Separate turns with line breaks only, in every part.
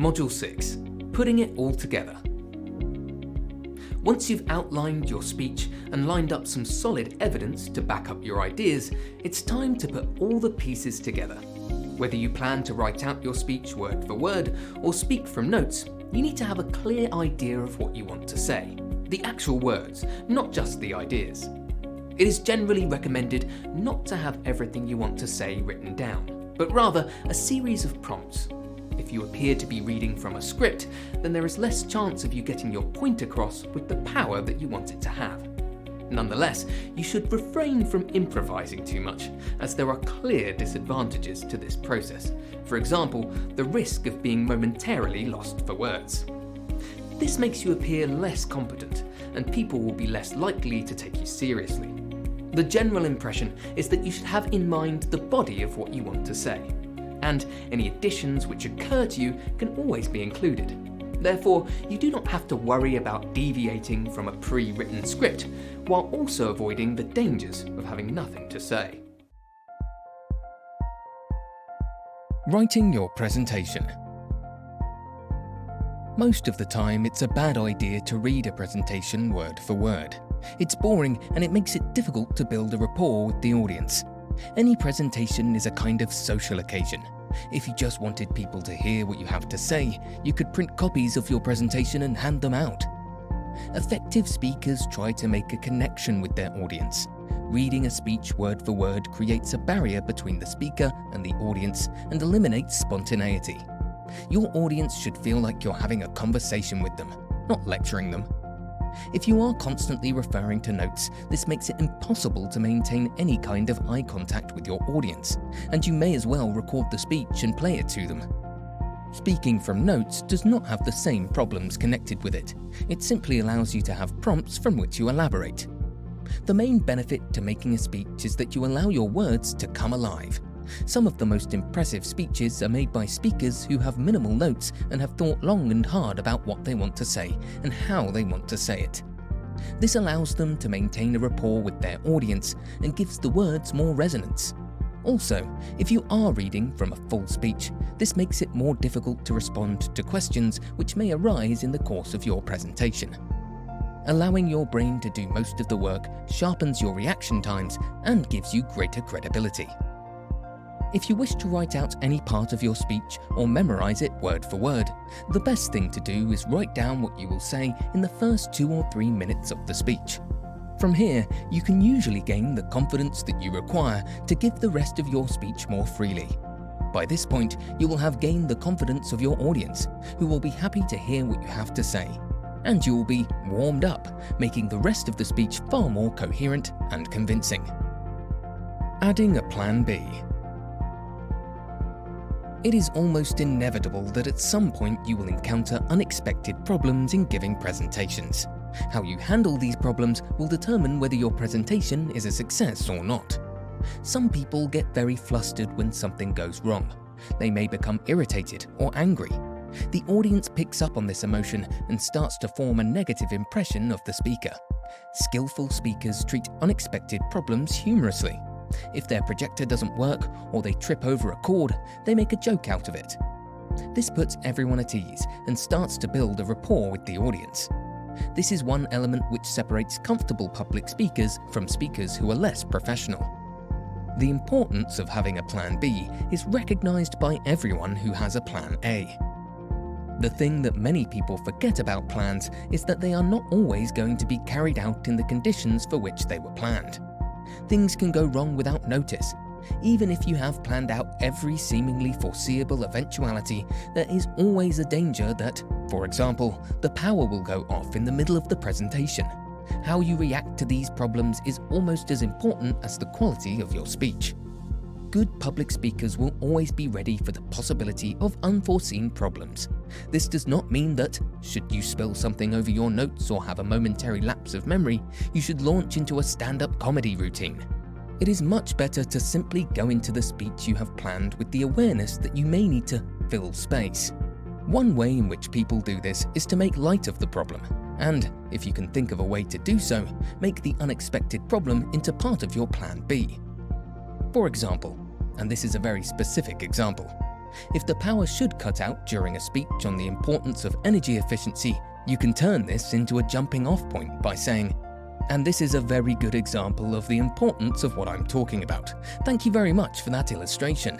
Module 6. Putting it all together. Once you've outlined your speech and lined up some solid evidence to back up your ideas, it's time to put all the pieces together. Whether you plan to write out your speech word for word or speak from notes, you need to have a clear idea of what you want to say. The actual words, not just the ideas. It is generally recommended not to have everything you want to say written down, but rather a series of prompts. If you appear to be reading from a script, then there is less chance of you getting your point across with the power that you want it to have. Nonetheless, you should refrain from improvising too much, as there are clear disadvantages to this process. For example, the risk of being momentarily lost for words. This makes you appear less competent, and people will be less likely to take you seriously. The general impression is that you should have in mind the body of what you want to say, and any additions which occur to you can always be included. Therefore, you do not have to worry about deviating from a pre-written script, while also avoiding the dangers of having nothing to say.
Writing your presentation. Most of the time, it's a bad idea to read a presentation word for word. It's boring and it makes it difficult to build a rapport with the audience. Any presentation is a kind of social occasion. If you just wanted people to hear what you have to say, you could print copies of your presentation and hand them out. Effective speakers try to make a connection with their audience. Reading a speech word for word creates a barrier between the speaker and the audience and eliminates spontaneity. Your audience should feel like you're having a conversation with them, not lecturing them. If you are constantly referring to notes, this makes it impossible to maintain any kind of eye contact with your audience, and you may as well record the speech and play it to them. Speaking from notes does not have the same problems connected with it. It simply allows you to have prompts from which you elaborate. The main benefit to making a speech is that you allow your words to come alive. Some of the most impressive speeches are made by speakers who have minimal notes and have thought long and hard about what they want to say and how they want to say it. This allows them to maintain a rapport with their audience and gives the words more resonance. Also, if you are reading from a full speech, this makes it more difficult to respond to questions which may arise in the course of your presentation. Allowing your brain to do most of the work sharpens your reaction times and gives you greater credibility. If you wish to write out any part of your speech or memorize it word for word, the best thing to do is write down what you will say in the first 2 or 3 minutes of the speech. From here, you can usually gain the confidence that you require to give the rest of your speech more freely. By this point, you will have gained the confidence of your audience, who will be happy to hear what you have to say. And you will be warmed up, making the rest of the speech far more coherent and convincing. Adding a plan B. It is almost inevitable that at some point you will encounter unexpected problems in giving presentations. How you handle these problems will determine whether your presentation is a success or not. Some people get very flustered when something goes wrong. They may become irritated or angry. The audience picks up on this emotion and starts to form a negative impression of the speaker. Skillful speakers treat unexpected problems humorously. If their projector doesn't work or they trip over a cord, they make a joke out of it. This puts everyone at ease and starts to build a rapport with the audience. This is one element which separates comfortable public speakers from speakers who are less professional. The importance of having a plan B is recognized by everyone who has a plan A. The thing that many people forget about plans is that they are not always going to be carried out in the conditions for which they were planned. Things can go wrong without notice. Even if you have planned out every seemingly foreseeable eventuality, there is always a danger that, for example, the power will go off in the middle of the presentation. How you react to these problems is almost as important as the quality of your speech. Good public speakers will always be ready for the possibility of unforeseen problems. This does not mean that, should you spill something over your notes or have a momentary lapse of memory, you should launch into a stand-up comedy routine. It is much better to simply go into the speech you have planned with the awareness that you may need to fill space. One way in which people do this is to make light of the problem, and, if you can think of a way to do so, make the unexpected problem into part of your plan B. For example, and this is a very specific example, If the power should cut out during a speech on the importance of energy efficiency, you can turn this into a jumping off point by saying, "And this is a very good example of the importance of what I'm talking about. Thank you very much for that illustration."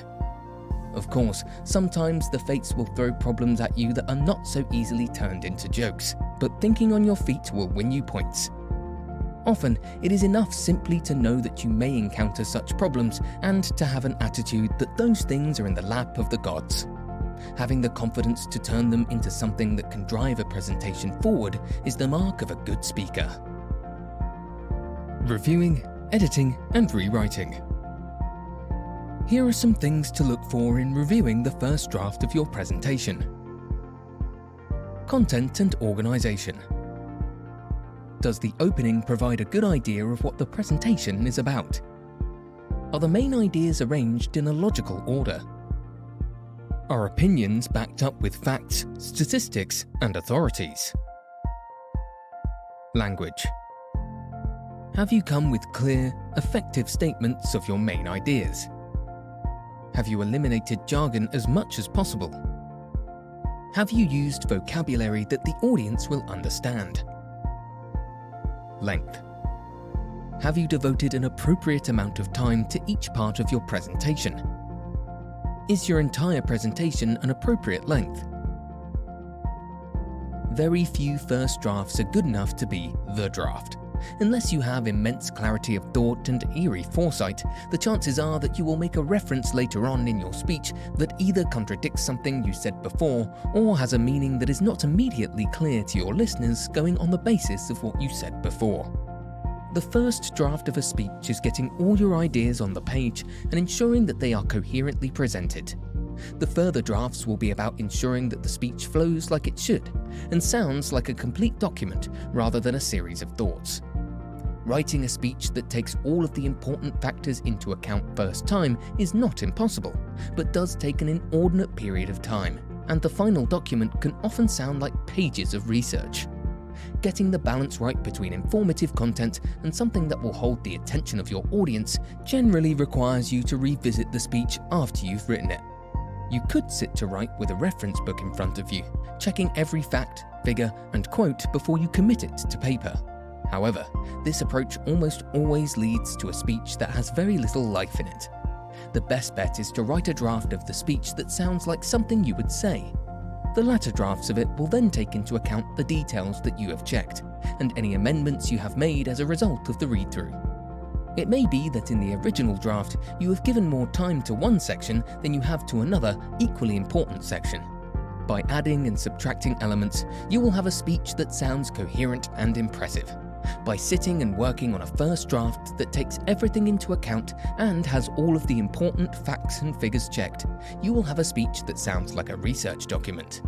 Of course, sometimes the fates will throw problems at you that are not so easily turned into jokes, but thinking on your feet will win you points. Often, it is enough simply to know that you may encounter such problems and to have an attitude that those things are in the lap of the gods. Having the confidence to turn them into something that can drive a presentation forward is the mark of a good speaker. Reviewing, editing, and rewriting. Here are some things to look for in reviewing the first draft of your presentation. Content and organization. Does the opening provide a good idea of what the presentation is about? Are the main ideas arranged in a logical order? Are opinions backed up with facts, statistics, and authorities? Language. Have you come with clear, effective statements of your main ideas? Have you eliminated jargon as much as possible? Have you used vocabulary that the audience will understand? Length. Have you devoted an appropriate amount of time to each part of your presentation? Is your entire presentation an appropriate length? Very few first drafts are good enough to be the draft. Unless you have immense clarity of thought and eerie foresight, the chances are that you will make a reference later on in your speech that either contradicts something you said before or has a meaning that is not immediately clear to your listeners going on the basis of what you said before. The first draft of a speech is getting all your ideas on the page and ensuring that they are coherently presented. The further drafts will be about ensuring that the speech flows like it should and sounds like a complete document rather than a series of thoughts. Writing a speech that takes all of the important factors into account first time is not impossible, but does take an inordinate period of time, and the final document can often sound like pages of research. Getting the balance right between informative content and something that will hold the attention of your audience generally requires you to revisit the speech after you've written it. You could sit to write with a reference book in front of you, checking every fact, figure, and quote before you commit it to paper. However, this approach almost always leads to a speech that has very little life in it. The best bet is to write a draft of the speech that sounds like something you would say. The latter drafts of it will then take into account the details that you have checked, and any amendments you have made as a result of the read-through. It may be that in the original draft you have given more time to one section than you have to another equally important section. By adding and subtracting elements, you will have a speech that sounds coherent and impressive. By sitting and working on a first draft that takes everything into account and has all of the important facts and figures checked, you will have a speech that sounds like a research document.